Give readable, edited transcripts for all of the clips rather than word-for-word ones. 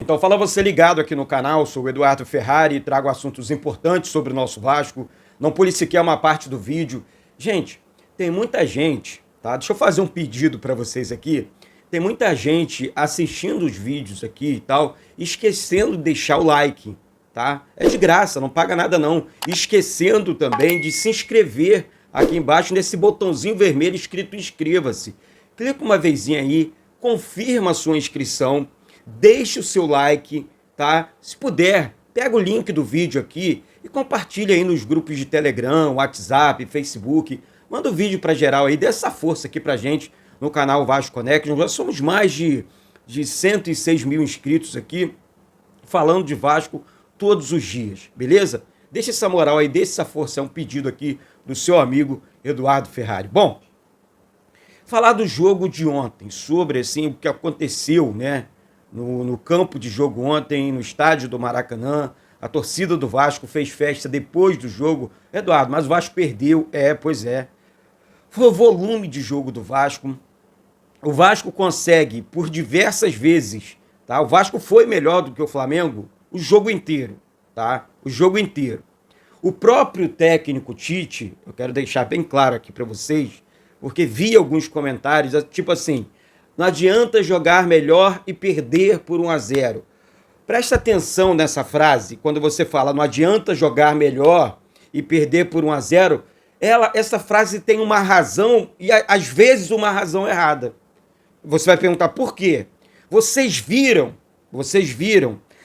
Então fala você ligado aqui no canal, sou o Eduardo Ferrari e trago assuntos importantes sobre o nosso Vasco. Não pule sequer uma parte do vídeo. Gente, tem muita gente, tá? Deixa eu fazer um pedido para vocês aqui. Tem muita gente assistindo os vídeos aqui e tal, esquecendo de deixar o like, tá? É de graça, não paga nada não. Esquecendo também de se inscrever aqui embaixo nesse botãozinho vermelho escrito inscreva-se. Clica uma vezinha aí, confirma a sua inscrição. Deixe o seu like, tá? Se puder, pega o link do vídeo aqui e compartilha aí nos grupos de Telegram, WhatsApp, Facebook. Manda o vídeo pra geral aí, dê essa força aqui pra gente no canal Vasco Connect. Nós somos mais de 106 mil inscritos aqui, falando de Vasco todos os dias, beleza? Deixa essa moral aí, deixa essa força, é um pedido aqui do seu amigo Eduardo Ferrari. Bom, falar do jogo de ontem, sobre assim, o que aconteceu, né? No campo de jogo ontem, no estádio do Maracanã, a torcida do Vasco fez festa depois do jogo. Eduardo, mas o Vasco perdeu. Pois é. Foi o volume de jogo do Vasco. O Vasco consegue, por diversas vezes, tá? O Vasco foi melhor do que o Flamengo o jogo inteiro, tá? O jogo inteiro. O próprio técnico Tite, eu quero deixar bem claro aqui para vocês, porque vi alguns comentários, tipo assim, não adianta jogar melhor e perder por 1-0. Presta atenção nessa frase, quando você fala não adianta jogar melhor e perder por 1-0, essa frase tem uma razão e às vezes uma razão errada. Você vai perguntar por quê? Vocês viram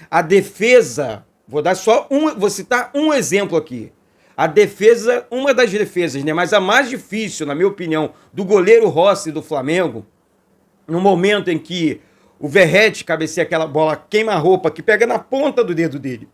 a defesa, vou citar um exemplo aqui. A defesa, uma das defesas, né, mas a mais difícil, na minha opinião, do goleiro Rossi do Flamengo, no momento em que o Verratti cabeceia aquela bola queima-roupa que pega na ponta do dedo dele.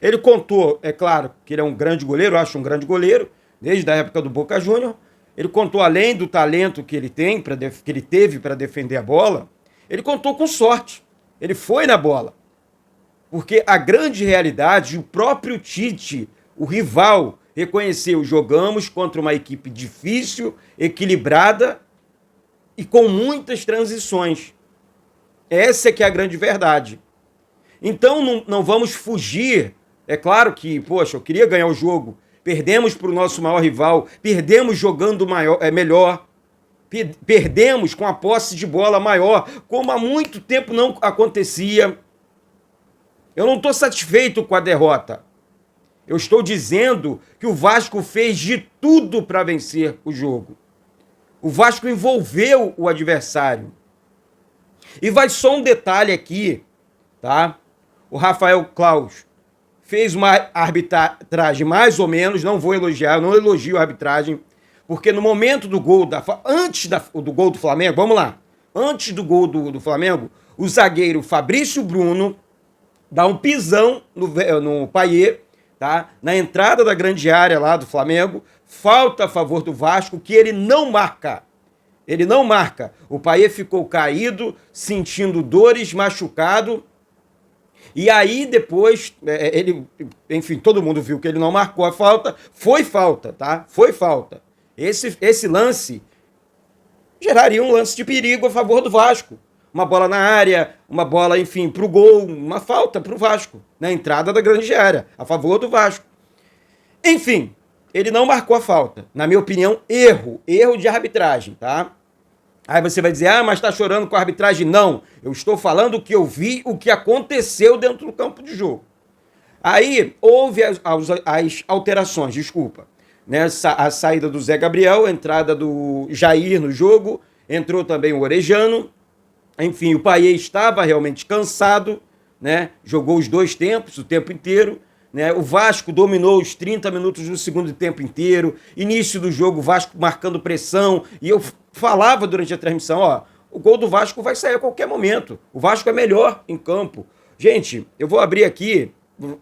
Ele contou, é claro, que ele é um grande goleiro, eu acho um grande goleiro, desde a época do Boca Júnior. Ele contou, além do talento que ele tem, que ele teve para defender a bola, ele contou com sorte. Ele foi na bola. Porque a grande realidade, o próprio Tite, o rival, reconheceu, jogamos contra uma equipe difícil, equilibrada, e com muitas transições. Essa é que é a grande verdade. Então não vamos fugir. É claro que, poxa, eu queria ganhar o jogo. Perdemos para o nosso maior rival. Perdemos jogando melhor. Perdemos com a posse de bola maior, como há muito tempo não acontecia. Eu não estou satisfeito com a derrota. Eu estou dizendo que o Vasco fez de tudo para vencer o jogo. O Vasco envolveu o adversário. E vai só um detalhe aqui, tá? O Rafael Claus fez uma arbitragem mais ou menos, não vou elogiar, eu não elogio a arbitragem, porque no momento do gol, antes do gol do Flamengo, vamos lá, antes do gol do Flamengo, o zagueiro Fabrício Bruno dá um pisão no Payet, tá? Na entrada da grande área lá do Flamengo, falta a favor do Vasco, que ele não marca. Ele não marca. O Payet ficou caído, sentindo dores, machucado. E aí depois, enfim, todo mundo viu que ele não marcou a falta. Foi falta, tá? Foi falta. Esse lance geraria um lance de perigo a favor do Vasco. Uma bola na área, uma bola, enfim, pro gol, uma falta pro Vasco. Na entrada da grande área, a favor do Vasco. Enfim, ele não marcou a falta. Na minha opinião, erro de arbitragem, tá? Aí você vai dizer, mas tá chorando com a arbitragem. Não, eu estou falando o que eu vi, o que aconteceu dentro do campo de jogo. Aí houve as alterações, desculpa. Né? A saída do Zé Gabriel, a entrada do Jair no jogo, entrou também o Orejano. Enfim, o Payet estava realmente cansado, né? Jogou os dois tempos, o tempo inteiro. Né? O Vasco dominou os 30 minutos do segundo tempo inteiro. Início do jogo, o Vasco marcando pressão. E eu falava durante a transmissão, o gol do Vasco vai sair a qualquer momento. O Vasco é melhor em campo. Gente, eu vou abrir aqui,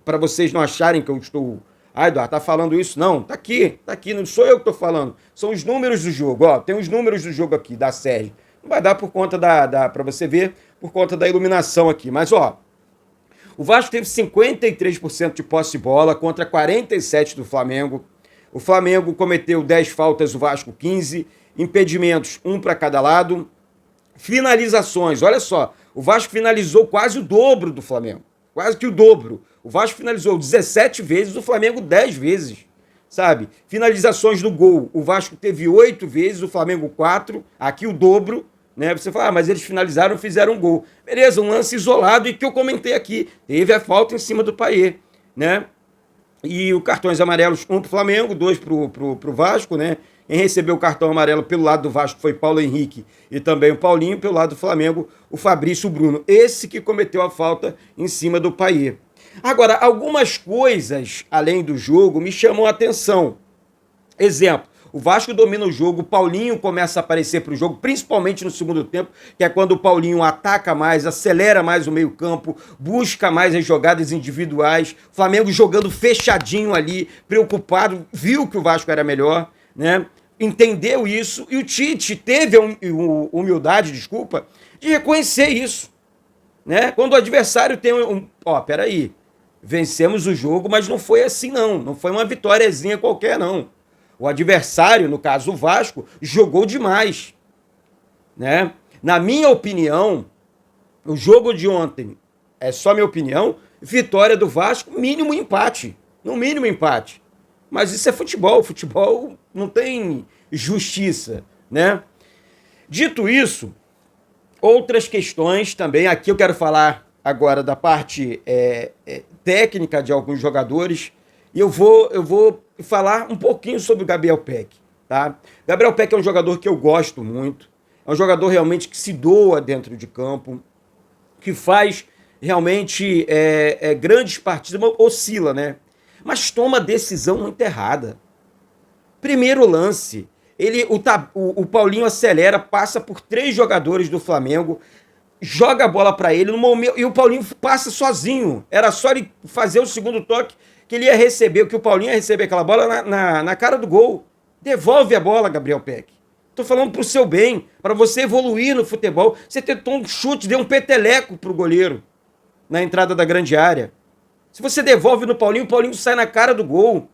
para vocês não acharem que eu estou... Eduardo, tá falando isso? Não, tá aqui, não sou eu que tô falando. São os números do jogo, tem os números do jogo aqui, da série. Não vai dar por conta para você ver, por conta da iluminação aqui. Mas, o Vasco teve 53% de posse de bola contra 47% do Flamengo. O Flamengo cometeu 10 faltas, o Vasco 15. Impedimentos, 1 para cada lado. Finalizações, olha só. O Vasco finalizou quase o dobro do Flamengo. Quase que o dobro. O Vasco finalizou 17 vezes, o Flamengo 10 vezes. Sabe? Finalizações no gol. O Vasco teve 8 vezes, o Flamengo 4. Aqui o dobro. Né? Você fala, mas eles finalizaram e fizeram um gol. Beleza, um lance isolado e que eu comentei aqui. Teve a falta em cima do Payet, né? E os cartões amarelos, um pro Flamengo, 2 pro Vasco, né? Quem recebeu o cartão amarelo pelo lado do Vasco foi Paulo Henrique e também o Paulinho. Pelo lado do Flamengo, o Fabrício Bruno. Esse que cometeu a falta em cima do Payet. Agora, algumas coisas, além do jogo, me chamam a atenção. Exemplo. O Vasco domina o jogo, o Paulinho começa a aparecer para o jogo, principalmente no segundo tempo, que é quando o Paulinho ataca mais, acelera mais o meio-campo, busca mais as jogadas individuais. O Flamengo jogando fechadinho ali, preocupado, viu que o Vasco era melhor, né? Entendeu isso e o Tite teve a humildade, de reconhecer isso, né? Quando o adversário tem peraí, vencemos o jogo, mas não foi assim não foi uma vitóriazinha qualquer não. O adversário, no caso o Vasco, jogou demais, né? Na minha opinião, o jogo de ontem, é só minha opinião, vitória do Vasco, mínimo empate. No mínimo empate. Mas isso é futebol. Futebol não tem justiça, né? Dito isso, outras questões também. Aqui eu quero falar agora da parte técnica de alguns jogadores. E eu vou falar um pouquinho sobre o Gabriel Peck, tá? Gabriel Peck é um jogador que eu gosto muito. É um jogador realmente que se doa dentro de campo, que faz realmente grandes partidas, oscila, né? Mas toma decisão muito errada. Primeiro lance, o Paulinho acelera, passa por 3 jogadores do Flamengo, joga a bola para ele no momento, e o Paulinho passa sozinho. Era só ele fazer o segundo toque que ele ia receber, que o Paulinho ia receber aquela bola na cara do gol. Devolve a bola, Gabriel Peck. Tô falando pro seu bem, para você evoluir no futebol. Você tentou um chute, deu um peteleco pro goleiro na entrada da grande área. Se você devolve no Paulinho, o Paulinho sai na cara do gol.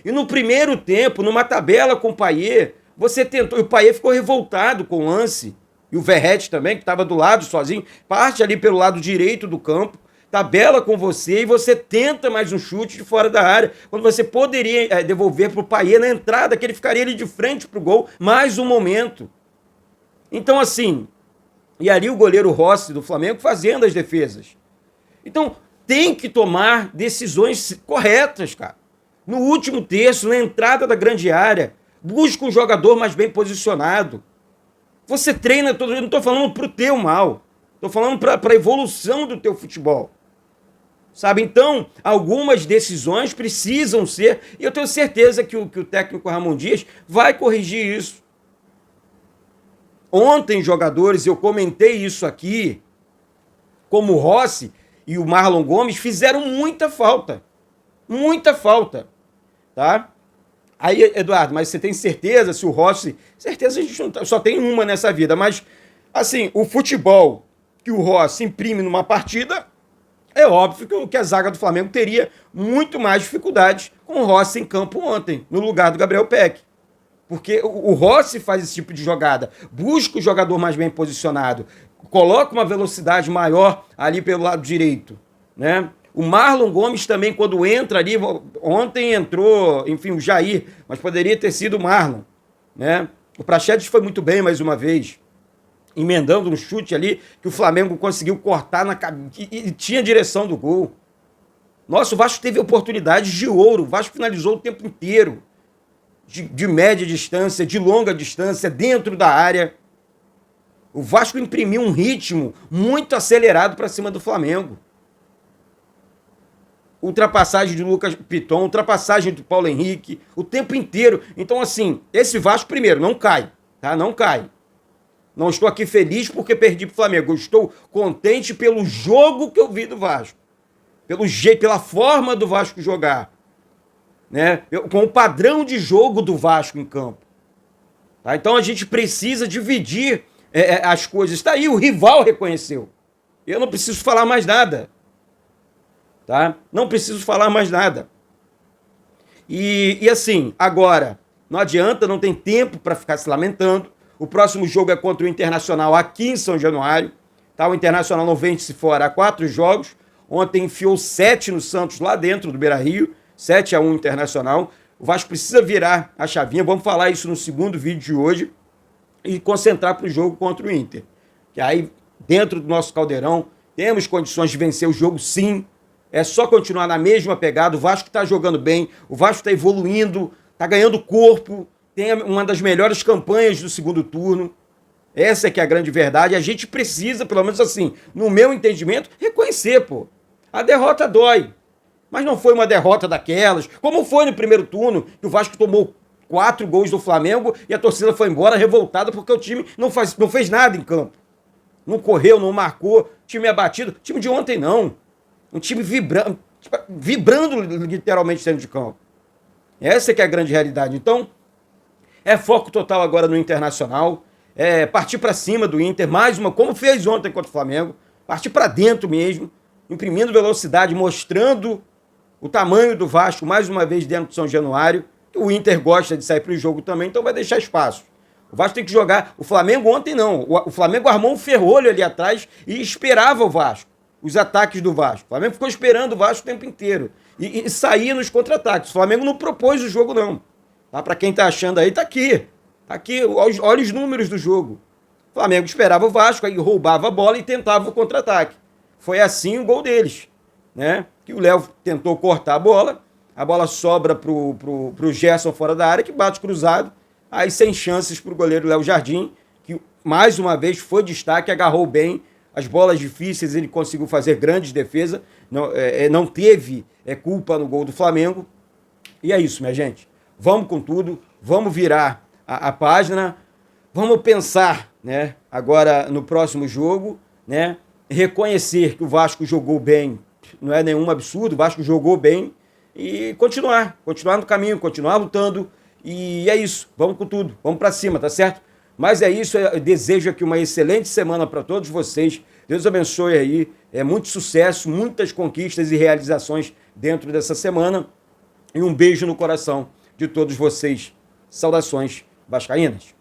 E no primeiro tempo, numa tabela com o Payet, você tentou, e o Payet ficou revoltado com o lance, e o Verratti também, que estava do lado sozinho, parte ali pelo lado direito do campo, tabela com você e você tenta mais um chute de fora da área, quando você poderia devolver para o Payet na entrada, que ele ficaria ali de frente para o gol, mais um momento. Então assim, e ali o goleiro Rossi do Flamengo fazendo as defesas. Então tem que tomar decisões corretas, cara. No último terço, na entrada da grande área, busca um jogador mais bem posicionado. Você treina, eu não estou falando para o teu mal, estou falando para a evolução do teu futebol. Sabe? Então, algumas decisões precisam ser, e eu tenho certeza que o técnico Ramon Dias vai corrigir isso. Ontem, jogadores, eu comentei isso aqui, como o Rossi e o Marlon Gomes fizeram muita falta. Muita falta. Tá? Aí, Eduardo, mas você tem certeza se o Rossi... Certeza a gente não só tem uma nessa vida, mas, assim, o futebol que o Rossi imprime numa partida... É óbvio que a zaga do Flamengo teria muito mais dificuldades com o Rossi em campo ontem, no lugar do Gabriel Peck. Porque o Rossi faz esse tipo de jogada, busca o jogador mais bem posicionado, coloca uma velocidade maior ali pelo lado direito, né? O Marlon Gomes também, quando entra ali, ontem entrou, enfim, o Jair, mas poderia ter sido o Marlon, né? O Praxedes foi muito bem mais uma vez, emendando um chute ali que o Flamengo conseguiu cortar e tinha direção do gol. Nossa, o Vasco teve oportunidades de ouro. O Vasco finalizou o tempo inteiro. De média distância, de longa distância, dentro da área. O Vasco imprimiu um ritmo muito acelerado para cima do Flamengo. Ultrapassagem de Lucas Piton, ultrapassagem do Paulo Henrique, o tempo inteiro. Então, assim, esse Vasco, primeiro, não cai, tá? Não cai. Não estou aqui feliz porque perdi para o Flamengo. Eu estou contente pelo jogo que eu vi do Vasco. Pelo jeito, pela forma do Vasco jogar. Né? Com o padrão de jogo do Vasco em campo. Tá? Então a gente precisa dividir as coisas. Está aí, o rival reconheceu. Eu não preciso falar mais nada. Tá? Não preciso falar mais nada. E assim, agora, não adianta, não tem tempo para ficar se lamentando. O próximo jogo é contra o Internacional aqui em São Januário. Tá? O Internacional não vence fora há 4 jogos. Ontem enfiou 7 no Santos lá dentro do Beira-Rio. 7-1 Internacional. O Vasco precisa virar a chavinha. Vamos falar isso no segundo vídeo de hoje. E concentrar para o jogo contra o Inter. Que aí, dentro do nosso caldeirão, temos condições de vencer o jogo, sim. É só continuar na mesma pegada. O Vasco está jogando bem. O Vasco está evoluindo. Está ganhando corpo. Tem uma das melhores campanhas do segundo turno. Essa é que é a grande verdade. A gente precisa, pelo menos assim, no meu entendimento, reconhecer, pô. A derrota dói. Mas não foi uma derrota daquelas, como foi no primeiro turno, que o Vasco tomou 4 gols do Flamengo e a torcida foi embora revoltada porque o time não fez nada em campo. Não correu, não marcou, time abatido. Time de ontem não. Um time vibrando literalmente dentro de campo. Essa é que é a grande realidade. Então, é foco total agora no Internacional. É partir para cima do Inter, mais uma, como fez ontem contra o Flamengo. Partir para dentro mesmo, imprimindo velocidade, mostrando o tamanho do Vasco, mais uma vez dentro do São Januário. O Inter gosta de sair para o jogo também, então vai deixar espaço. O Vasco tem que jogar. O Flamengo ontem não. O Flamengo armou um ferrolho ali atrás e esperava o Vasco, os ataques do Vasco. O Flamengo ficou esperando o Vasco o tempo inteiro. E saía nos contra-ataques. O Flamengo não propôs o jogo, não. Tá? Para quem tá achando aí, tá aqui. Tá aqui, olha os números do jogo. O Flamengo esperava o Vasco, aí roubava a bola e tentava o contra-ataque. Foi assim o gol deles, né? Que o Léo tentou cortar a bola sobra pro Gerson fora da área, que bate cruzado, aí sem chances pro goleiro Léo Jardim, que mais uma vez foi destaque, agarrou bem, as bolas difíceis ele conseguiu fazer grandes defesas, não teve culpa no gol do Flamengo, e é isso, minha gente. Vamos com tudo, vamos virar a página, vamos pensar, né, agora no próximo jogo, né, reconhecer que o Vasco jogou bem, não é nenhum absurdo, o Vasco jogou bem e continuar no caminho, continuar lutando e é isso, vamos com tudo, vamos para cima, tá certo? Mas é isso, eu desejo aqui uma excelente semana para todos vocês, Deus abençoe aí, muito sucesso, muitas conquistas e realizações dentro dessa semana e um beijo no coração de todos vocês, saudações vascaínas.